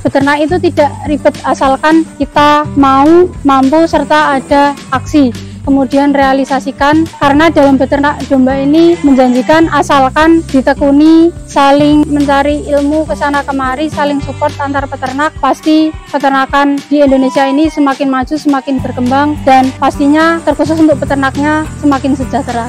beternak itu tidak ribet asalkan kita mau, mampu, serta ada aksi. Kemudian realisasikan, karena dalam beternak domba ini menjanjikan asalkan ditekuni, saling mencari ilmu kesana kemari, saling support antar peternak, pasti peternakan di Indonesia ini semakin maju, semakin berkembang, dan pastinya terkhusus untuk peternaknya semakin sejahtera.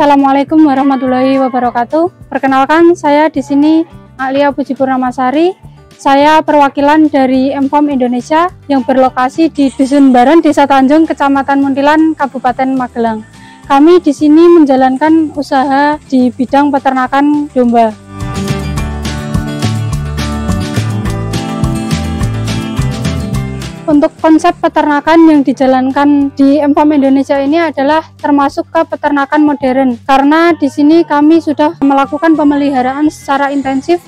Assalamualaikum warahmatullahi wabarakatuh. Perkenalkan, saya di sini Alia Puji Purnamasari. Saya perwakilan dari M-Farm Indonesia yang berlokasi di Dusun Baron, Desa Tanjung, Kecamatan Muntilan, Kabupaten Magelang. Kami di sini menjalankan usaha di bidang peternakan domba. Untuk konsep peternakan yang dijalankan di M-Farm Indonesia ini adalah termasuk ke peternakan modern, karena di sini kami sudah melakukan pemeliharaan secara intensif,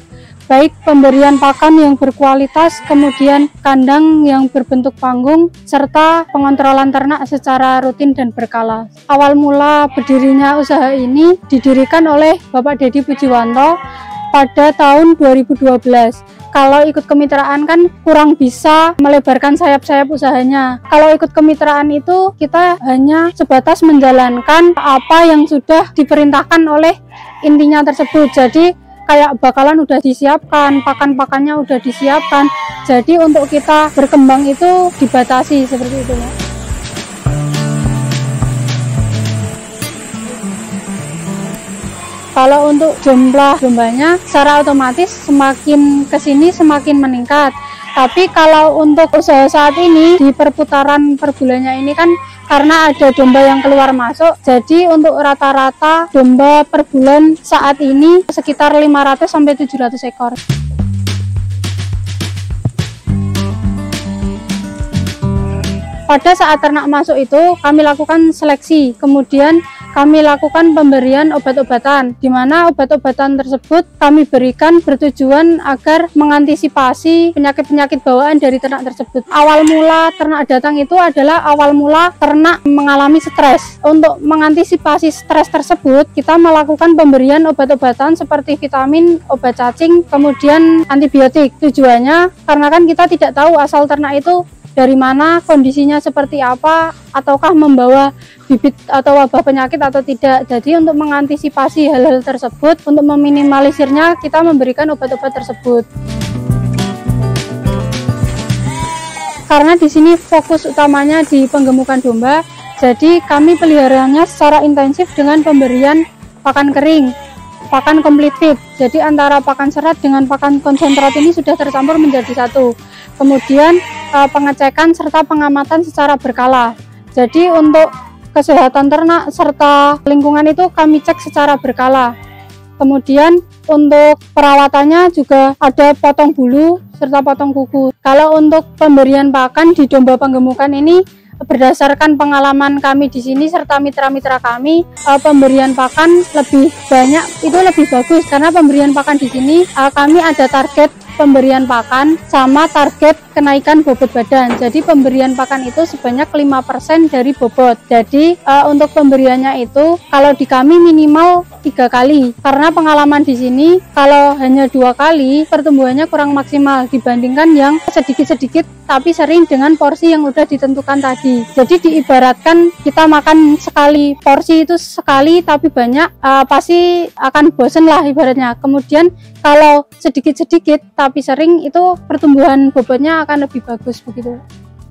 baik pemberian pakan yang berkualitas, kemudian kandang yang berbentuk panggung, serta pengontrolan ternak secara rutin dan berkala. Awal mula berdirinya usaha ini didirikan oleh Bapak Dedi Pujiwanto pada tahun 2012. Kalau ikut kemitraan kan kurang bisa melebarkan sayap-sayap usahanya. Kalau ikut kemitraan itu kita hanya sebatas menjalankan apa yang sudah diperintahkan oleh intinya tersebut. Jadi kayak bakalan udah disiapkan, pakan-pakannya udah disiapkan. Jadi untuk kita berkembang itu dibatasi seperti itu. Kalau untuk jumlah dombanya secara otomatis semakin kesini semakin meningkat. Tapi kalau untuk usaha saat ini di perputaran per bulannya ini kan karena ada domba yang keluar masuk, jadi untuk rata-rata domba per bulan saat ini sekitar 500 sampai 700 ekor. Pada saat ternak masuk itu kami lakukan seleksi, kemudian kami lakukan pemberian obat-obatan, di mana obat-obatan tersebut kami berikan bertujuan agar mengantisipasi penyakit-penyakit bawaan dari ternak tersebut. Awal mula ternak datang itu adalah awal mula ternak mengalami stres. Untuk mengantisipasi stres tersebut, kita melakukan pemberian obat-obatan seperti vitamin, obat cacing, kemudian antibiotik. Tujuannya karena kan kita tidak tahu asal ternak itu dari mana, kondisinya seperti apa, ataukah membawa bibit atau wabah penyakit atau tidak. Jadi untuk mengantisipasi hal-hal tersebut, untuk meminimalisirnya, kita memberikan obat-obat tersebut. Karena di sini fokus utamanya di penggemukan domba, jadi kami peliharanya secara intensif dengan pemberian pakan kering, pakan complete feed. Jadi antara pakan serat dengan pakan konsentrat ini sudah tercampur menjadi satu. Kemudian pengecekan serta pengamatan secara berkala. Jadi untuk kesehatan ternak serta lingkungan itu kami cek secara berkala. Kemudian untuk perawatannya juga ada potong bulu serta potong kuku. Kalau untuk pemberian pakan di domba penggemukan ini, berdasarkan pengalaman kami di sini serta mitra-mitra kami, pemberian pakan lebih banyak itu lebih bagus, karena pemberian pakan di sini kami ada target pemberian pakan sama target kenaikan bobot badan. Jadi pemberian pakan itu sebanyak 5% dari bobot. Jadi untuk pemberiannya itu kalau di kami minimal 3 kali, karena pengalaman di sini kalau hanya 2 kali pertumbuhannya kurang maksimal dibandingkan yang sedikit-sedikit tapi sering dengan porsi yang udah ditentukan tadi. Jadi diibaratkan kita makan sekali, porsi itu sekali tapi banyak, pasti akan bosen lah ibaratnya. Kemudian kalau sedikit-sedikit tapi sering, itu pertumbuhan bobotnya akan lebih bagus begitu.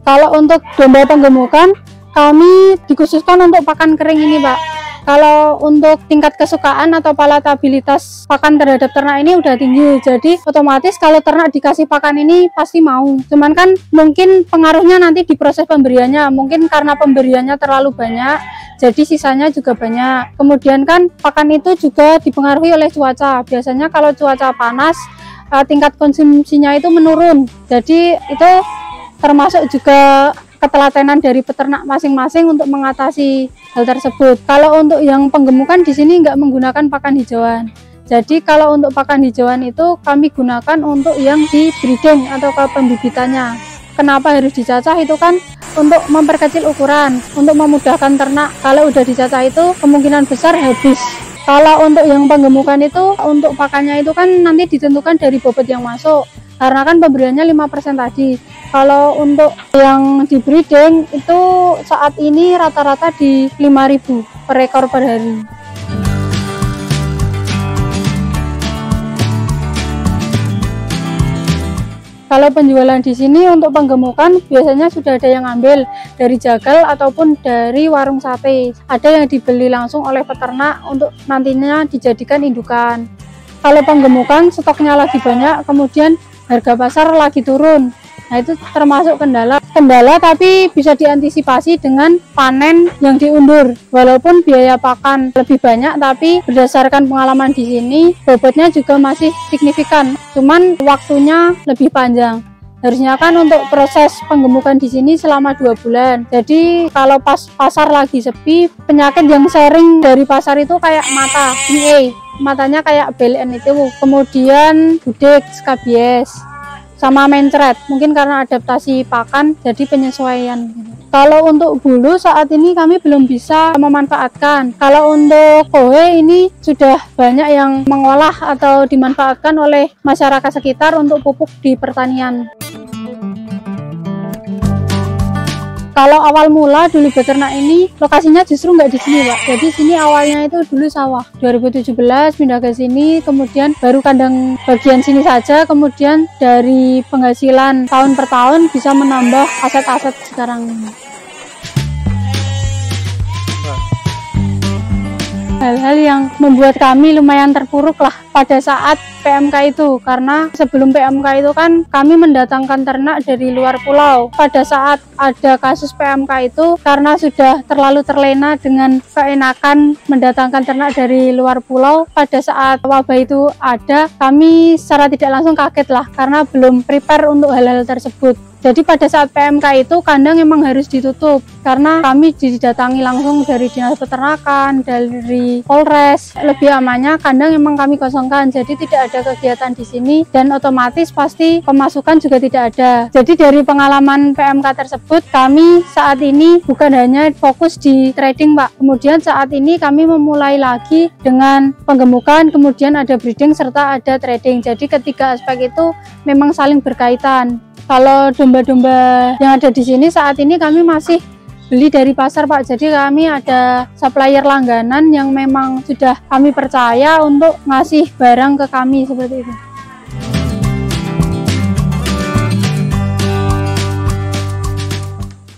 Kalau untuk domba penggemukan kami dikhususkan untuk pakan kering ini, Pak. Kalau untuk tingkat kesukaan atau palatabilitas pakan terhadap ternak ini udah tinggi, jadi otomatis kalau ternak dikasih pakan ini pasti mau. Cuman kan mungkin pengaruhnya nanti di proses pemberiannya, mungkin karena pemberiannya terlalu banyak, jadi sisanya juga banyak. Kemudian kan pakan itu juga dipengaruhi oleh cuaca. Biasanya kalau cuaca panas, tingkat konsumsinya itu menurun. Jadi itu termasuk juga ketelatenan dari peternak masing-masing untuk mengatasi hal tersebut. Kalau untuk yang penggemukan di sini nggak menggunakan pakan hijauan. Jadi kalau untuk pakan hijauan itu kami gunakan untuk yang di breeding atau ke pembibitannya. Kenapa harus dicacah? Itu kan untuk memperkecil ukuran, untuk memudahkan ternak. Kalau udah dicacah itu kemungkinan besar habis. Kalau untuk yang penggemukan itu, untuk pakannya itu kan nanti ditentukan dari bobot yang masuk. Karena kan pemberiannya 5% tadi. Kalau untuk yang di breeding itu saat ini rata-rata di 5.000 per ekor per hari. Kalau penjualan di sini untuk penggemukan biasanya sudah ada yang ambil dari jagal ataupun dari warung sate. Ada yang dibeli langsung oleh peternak untuk nantinya dijadikan indukan. Kalau penggemukan stoknya lagi banyak, kemudian harga pasar lagi turun. Nah, itu termasuk kendala tapi bisa diantisipasi dengan panen yang diundur. Walaupun biaya pakan lebih banyak, tapi berdasarkan pengalaman di sini bobotnya juga masih signifikan, cuman waktunya lebih panjang. Harusnya kan untuk proses penggemukan di sini selama 2 bulan. Jadi kalau pas pasar lagi sepi, penyakit yang sering dari pasar itu kayak mata, matanya kayak BLN itu, kemudian gudeg, skabies, sama mencret, mungkin karena adaptasi pakan jadi penyesuaian. Kalau untuk bulu saat ini kami belum bisa memanfaatkan. Kalau untuk kohe ini sudah banyak yang mengolah atau dimanfaatkan oleh masyarakat sekitar untuk pupuk di pertanian. Kalau awal mula dulu beternak ini lokasinya justru nggak di sini, Pak. Jadi sini awalnya itu dulu sawah. 2017 pindah ke sini, kemudian baru kandang bagian sini saja, kemudian dari penghasilan tahun per tahun bisa menambah aset-aset sekarang ini. Hal-hal yang membuat kami lumayan terpuruk lah pada saat PMK itu, karena sebelum PMK itu kan kami mendatangkan ternak dari luar pulau. Pada saat ada kasus PMK itu, karena sudah terlalu terlena dengan keenakan mendatangkan ternak dari luar pulau, pada saat wabah itu ada, kami secara tidak langsung kaget lah karena belum prepare untuk hal-hal tersebut. Jadi pada saat PMK itu kandang emang harus ditutup karena kami didatangi langsung dari Dinas Peternakan, dari Polres. Lebih amannya kandang emang kami kosongkan, jadi tidak ada kegiatan di sini dan otomatis pasti pemasukan juga tidak ada. Jadi dari pengalaman PMK tersebut kami saat ini bukan hanya fokus di trading, Pak. Kemudian saat ini kami memulai lagi dengan penggemukan, kemudian ada breeding serta ada trading. Jadi ketiga aspek itu memang saling berkaitan. Kalau domba-domba yang ada di sini saat ini kami masih beli dari pasar, Pak. Jadi kami ada supplier langganan yang memang sudah kami percaya untuk ngasih barang ke kami seperti itu.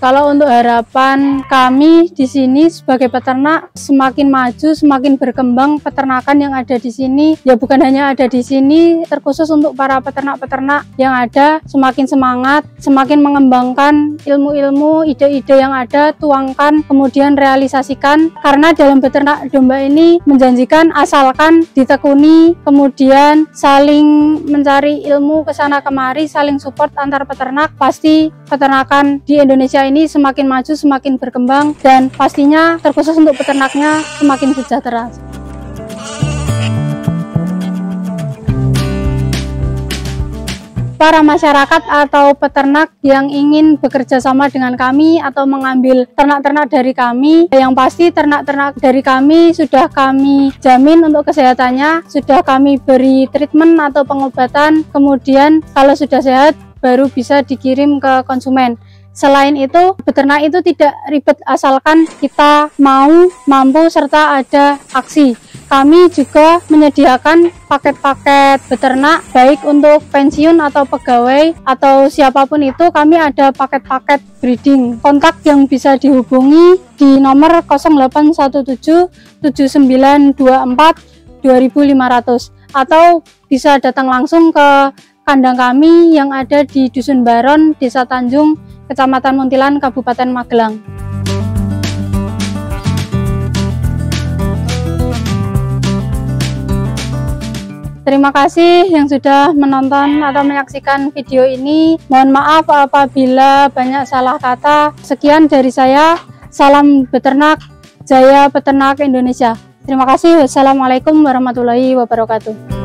Kalau untuk harapan kami di sini sebagai peternak, semakin maju, semakin berkembang peternakan yang ada di sini. Ya bukan hanya ada di sini, terkhusus untuk para peternak-peternak yang ada, semakin semangat, semakin mengembangkan ilmu-ilmu, ide-ide yang ada, tuangkan, kemudian realisasikan. Karena dalam beternak domba ini menjanjikan asalkan ditekuni, kemudian saling mencari ilmu kesana kemari, saling support antar peternak, pasti peternakan di Indonesia ini semakin maju, semakin berkembang, dan pastinya terkhusus untuk peternaknya semakin sejahtera. Para masyarakat atau peternak yang ingin bekerja sama dengan kami atau mengambil ternak-ternak dari kami, yang pasti ternak-ternak dari kami sudah kami jamin untuk kesehatannya, sudah kami beri treatment atau pengobatan, kemudian kalau sudah sehat baru bisa dikirim ke konsumen. Selain itu, beternak itu tidak ribet asalkan kita mau, mampu, serta ada aksi. Kami juga menyediakan paket-paket beternak, baik untuk pensiun atau pegawai atau siapapun itu, kami ada paket-paket breeding. Kontak yang bisa dihubungi di nomor 0817 7924 2500 atau bisa datang langsung ke kandang kami yang ada di Dusun Baron, Desa Tanjung, Kecamatan Muntilan, Kabupaten Magelang. Terima kasih yang sudah menonton atau menyaksikan video ini. Mohon maaf apabila banyak salah kata. Sekian dari saya. Salam beternak, jaya peternak Indonesia. Terima kasih. Wassalamualaikum warahmatullahi wabarakatuh.